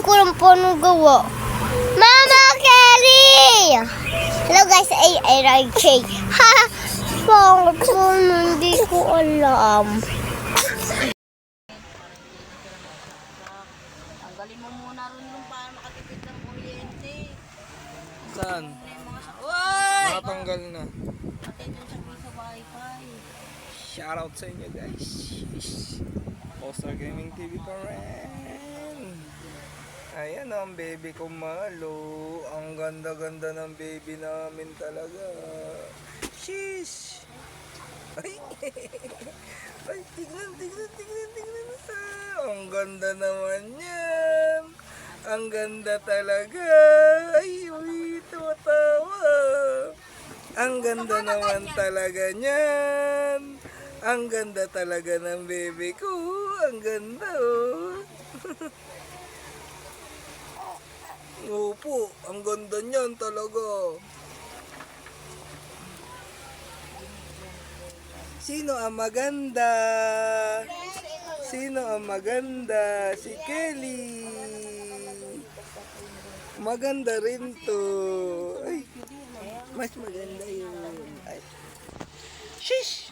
Kurang po nung gawa. Mama Kelly! Hello guys, ay Kay. Ha! Pangit po, hindi ko alam. Tanggalin mo muna rin yung para makatipid ng kuryente. Saan? Uy! Nakatanggal na. Pati dun sa wifi. Shoutout sa inyo guys. All-Star Gaming TV pa rin. Ayan ang baby ko Malo. Ang ganda-ganda ng baby namin talaga. Sheesh! Ay! Ay, tignan. Ang ganda naman yan. Ang ganda talaga. Ay, tumatawa. Ang ganda naman talaga niyan. Ang ganda talaga ng baby ko. Ang ganda, oh. Opo, ang ganda niyan talaga. Sino ang maganda? Sino ang maganda? Si Kelly. Maganda rin to. Ay, mas maganda yun. Ay. Shish!